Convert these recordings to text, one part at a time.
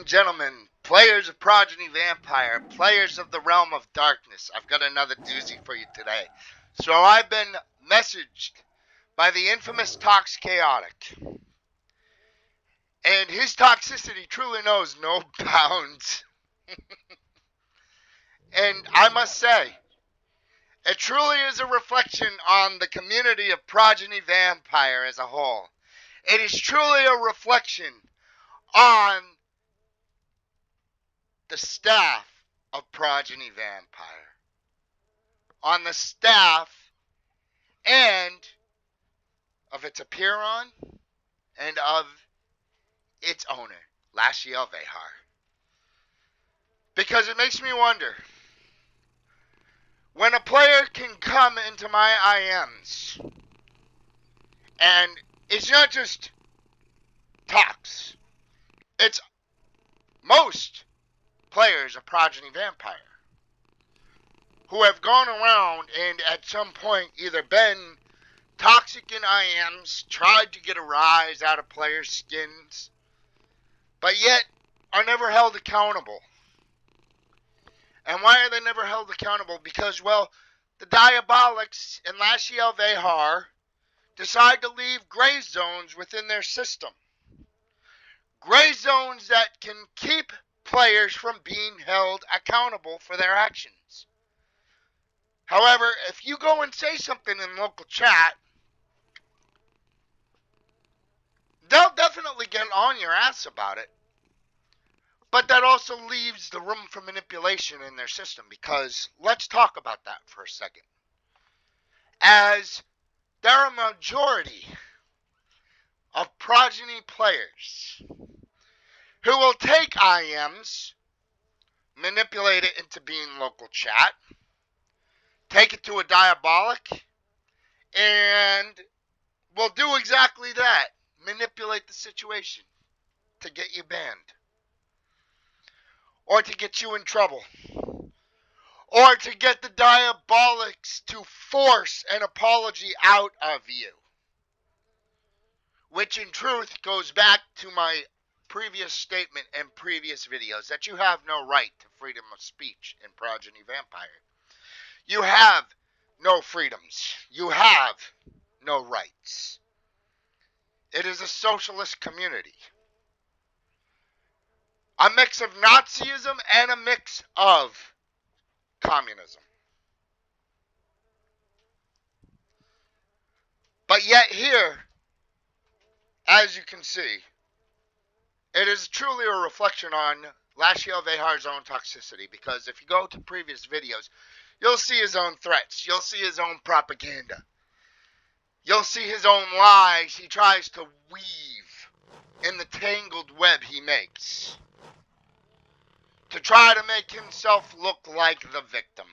and gentlemen, players of Progeny Vampire, players of the Realm of Darkness, I've got another doozy for you today. So I've been messaged by the infamous Tox Chaotic, and his toxicity truly knows no bounds. And I must say, it truly is a reflection on the community of Progeny Vampire as a whole. It is truly a reflection on the staff of Progeny Vampire, on the staff and of its apeiron and of its owner, Lachiels. Because it makes me wonder, when a player can come into my IMs, and it's not just Tox, it's most players of Progeny Vampire who have gone around and at some point either been toxic in IMs, tried to get a rise out of players' skins, but yet are never held accountable. And why are they never held accountable? Because, well, the Diabolics and Lachiels decide to leave gray zones within their system. Gray zones that can keep players from being held accountable for their actions. However, if you go and say something in local chat, they'll definitely get on your ass about it. But that also leaves the room for manipulation in their system, because let's talk about that for a second. As there are a majority of Progeny players who will take IMs, manipulate it into being local chat, take it to a Diabolic, and will do exactly that. Manipulate the situation to get you banned, or to get you in trouble, or to get the Diabolics to force an apology out of you. Which in truth goes back to my previous statement and previous videos that you have no right to freedom of speech in Progeny Vampire. You have no freedoms. You have no rights. It is a socialist community. A mix of Nazism and a mix of communism. But yet here, as you can see, it is truly a reflection on Lachiels' own toxicity, because if you go to previous videos, you'll see his own threats. You'll see his own propaganda. You'll see his own lies he tries to weave in the tangled web he makes to try to make himself look like the victim.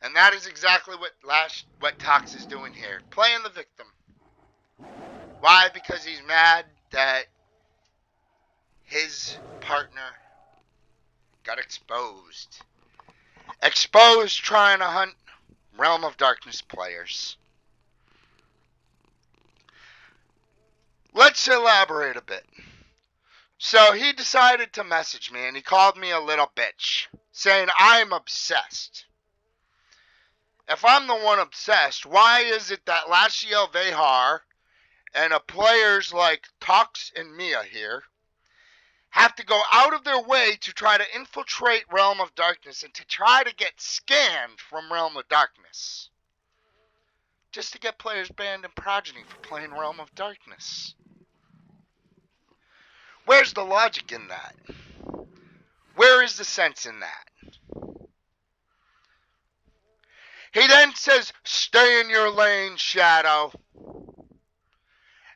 And that is exactly what Tox is doing here, playing the victim. Why? Because he's mad that his partner got exposed. Exposed trying to hunt Realm of Darkness players. Let's elaborate a bit. So he decided to message me, and he called me a little bitch, saying I'm obsessed. If I'm the one obsessed, why is it that Lachiels and players like Tox and Mia here have to go out of their way to try to infiltrate Realm of Darkness and to try to get scanned from Realm of Darkness, just to get players banned in Progeny for playing Realm of Darkness? Where's the logic in that? Where is the sense in that? He then says, stay in your lane, Shadow,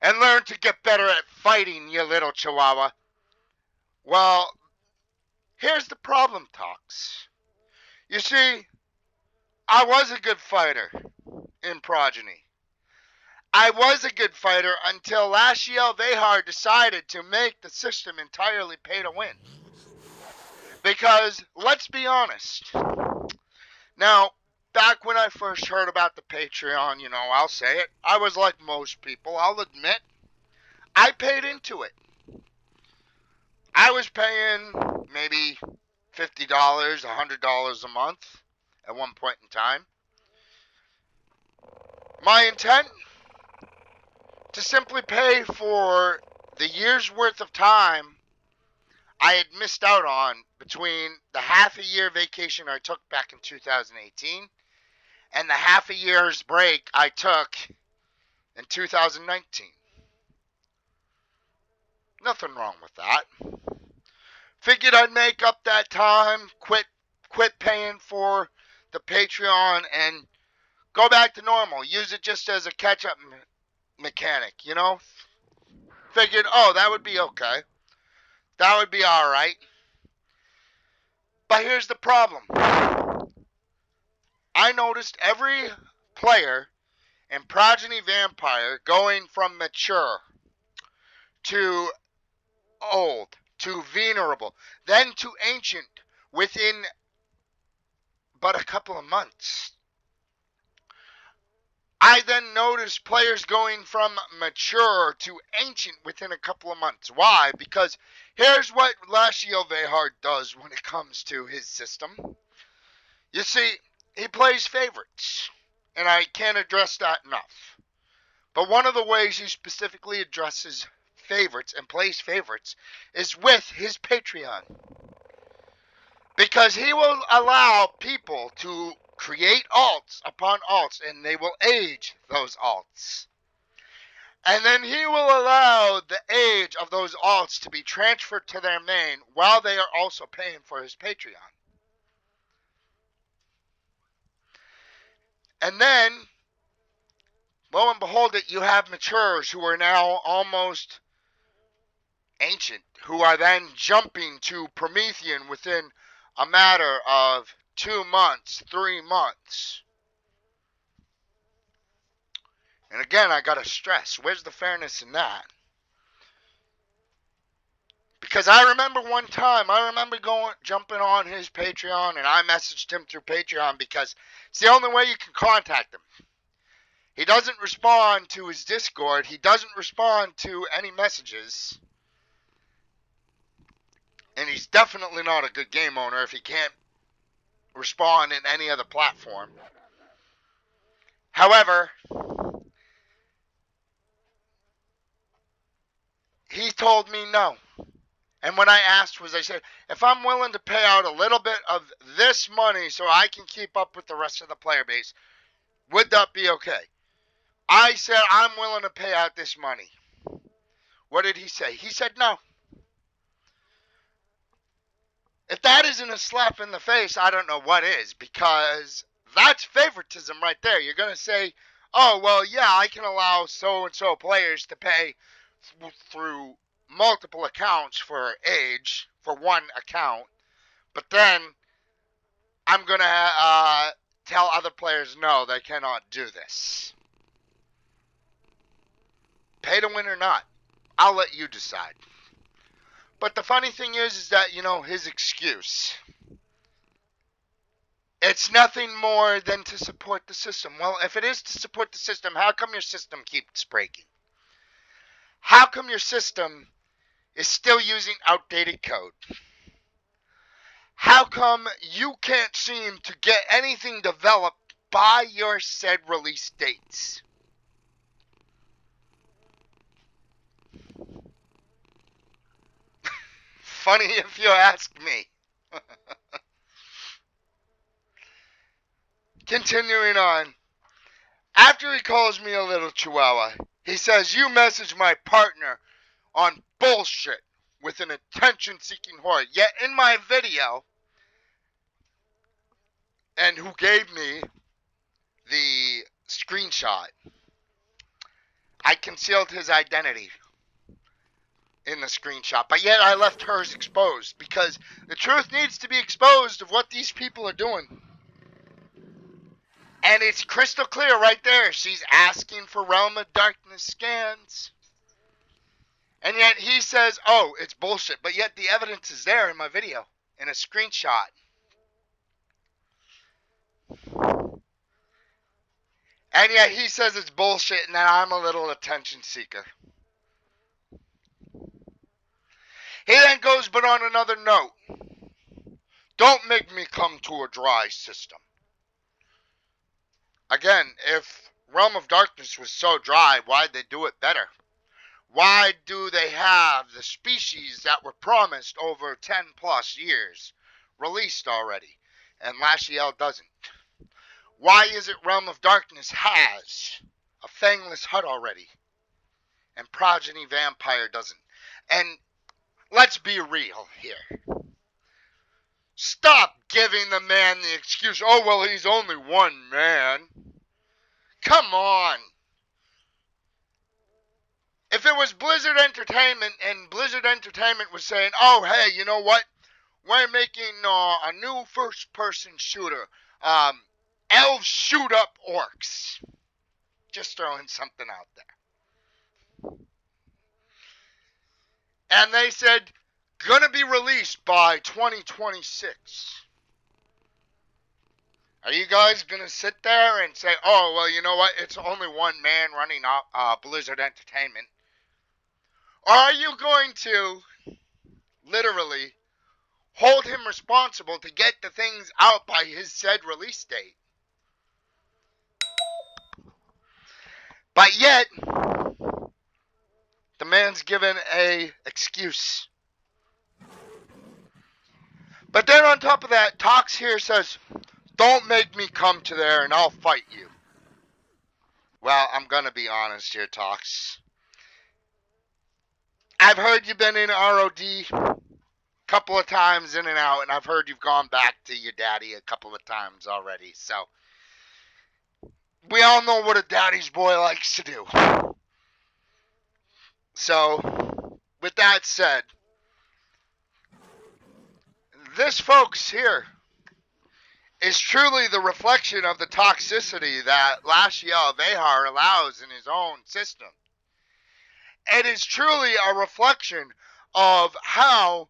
and learn to get better at fighting, you little chihuahua. Well, here's the problem, Tox. You see, I was a good fighter in Progeny. I was a good fighter until Lachiels decided to make the system entirely pay to win. Because, let's be honest. Now, back when I first heard about the Patreon, I'll say it. I was like most people, I'll admit. I paid into it. I was paying maybe $50, $100 a month at one point in time. My intent to simply pay for the year's worth of time I had missed out on between the half a year vacation I took back in 2018 and the half a year's break I took in 2019. Nothing wrong with that. Figured I'd make up that time, quit paying for the Patreon and go back to normal. Use it just as a catch-up mechanic, you know? Figured, oh, that would be okay. That would be alright. But here's the problem. I noticed every player in Progeny Vampire going from mature to old to venerable, then to ancient within but a couple of months. I then noticed players going from mature to ancient within a couple of months. Why? Because here's what Lachiels does when it comes to his system. You see, he plays favorites, and I can't address that enough. But one of the ways he specifically addresses favorites and plays favorites is with his Patreon. Because he will allow people to create alts upon alts, and they will age those alts. And then he will allow the age of those alts to be transferred to their main while they are also paying for his Patreon. And then, lo and behold it, you have matures who are now almost ancient, who are then jumping to Promethean within a matter of 2 months, 3 months. And again, I gotta stress, where's the fairness in that? Because I remember one time, jumping on his Patreon, and I messaged him through Patreon because it's the only way you can contact him. He doesn't respond to his Discord. He doesn't respond to any messages. And he's definitely not a good game owner if he can't respond in any other platform. However, he told me no. And when I asked I said, if I'm willing to pay out a little bit of this money so I can keep up with the rest of the player base, would that be okay? I said, I'm willing to pay out this money. What did he say? He said no. If that isn't a slap in the face, I don't know what is, because that's favoritism right there. You're going to say, oh, well, yeah, I can allow so-and-so players to pay through multiple accounts for age, for one account, but then I'm going to tell other players, no, they cannot do this. Pay to win or not, I'll let you decide. But the funny thing is that, his excuse, it's nothing more than to support the system. Well, if it is to support the system, how come your system keeps breaking? How come your system is still using outdated code? How come you can't seem to get anything developed by your said release dates? Funny if you ask me. Continuing on. After he calls me a little chihuahua, he says, you messaged my partner on bullshit with an attention-seeking whore. Yet in my video, and who gave me the screenshot, I concealed his identity in the screenshot, but yet I left hers exposed, because the truth needs to be exposed of what these people are doing. And it's crystal clear right there. She's asking for Realm of Darkness scans. And yet he says, oh, it's bullshit. But yet the evidence is there in my video, in a screenshot. And yet he says it's bullshit and that I'm a little attention seeker. He then goes, but on another note, don't make me come to a dry system. Again, if Realm of Darkness was so dry, why'd they do it better? Why do they have the species that were promised over 10 plus years released already, and Lachiel doesn't? Why is it Realm of Darkness has a fangless hut already, and Progeny Vampire doesn't? And let's be real here. Stop giving the man the excuse, oh, well, he's only one man. Come on. If it was Blizzard Entertainment and Blizzard Entertainment was saying, oh, hey, you know what? We're making a new first-person shooter. Elves shoot up orcs. Just throwing something out there. And they said, gonna be released by 2026. Are you guys gonna sit there and say, oh, well, you know what? It's only one man running Blizzard Entertainment? Or are you going to literally hold him responsible to get the things out by his said release date? But yet, the man's given a excuse. But then on top of that, Tox here says, don't make me come to there and I'll fight you. Well, I'm gonna be honest here, Tox. I've heard you've been in ROD a couple of times in and out, and I've heard you've gone back to your daddy a couple of times already, so we all know what a daddy's boy likes to do. So, with that said, this, folks, here is truly the reflection of the toxicity that Lachiel Vehar allows in his own system. It is truly a reflection of how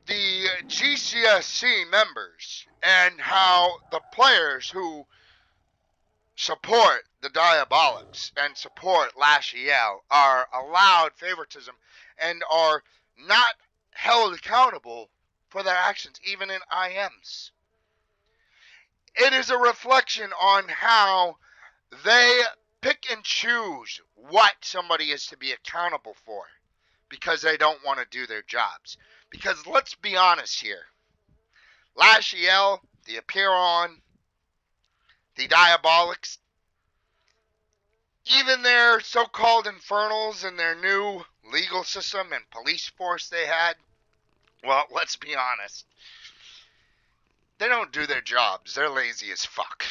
the GCSC members and how the players who support the Diabolics and support Lachiel are allowed favoritism and are not held accountable for their actions, even in IMs. It is a reflection on how they pick and choose what somebody is to be accountable for because they don't want to do their jobs. Because let's be honest here. Lachiel, the Apeiron, the Diabolics, even their so-called Infernals and their new legal system and police force they had, well, let's be honest. They don't do their jobs. They're lazy as fuck.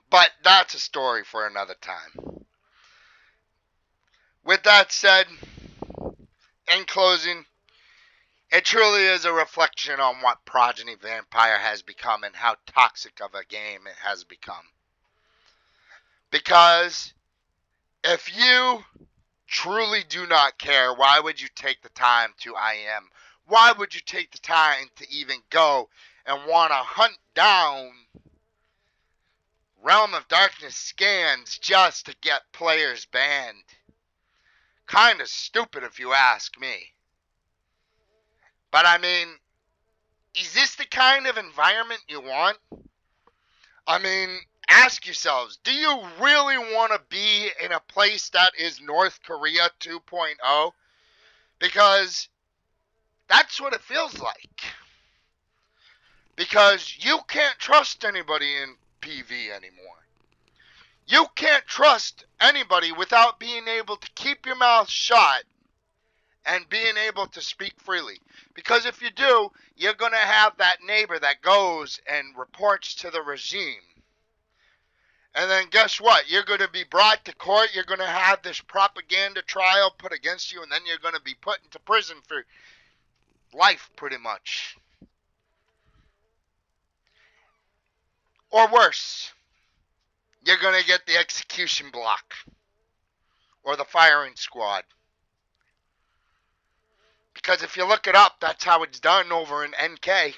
But that's a story for another time. With that said, in closing, it truly is a reflection on what Progeny Vampire has become and how toxic of a game it has become. Because if you truly do not care, why would you take the time to IM? Why would you take the time to even go and want to hunt down Realm of Darkness scans just to get players banned? Kind of stupid if you ask me. But I mean, is this the kind of environment you want? I mean, ask yourselves, do you really want to be in a place that is North Korea 2.0? Because that's what it feels like. Because you can't trust anybody in PV anymore. You can't trust anybody without being able to keep your mouth shut and being able to speak freely. Because if you do, you're going to have that neighbor that goes and reports to the regime. And then guess what? You're going to be brought to court. You're going to have this propaganda trial put against you. And then you're going to be put into prison for life, pretty much. Or worse, you're going to get the execution block. Or the firing squad. Because if you look it up, that's how it's done over in NK.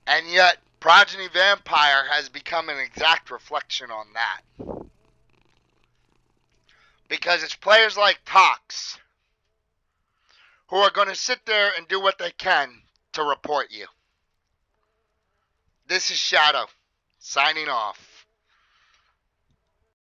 And yet, Progeny Vampire has become an exact reflection on that. Because it's players like Tox who are going to sit there and do what they can to report you. This is Shadow, signing off.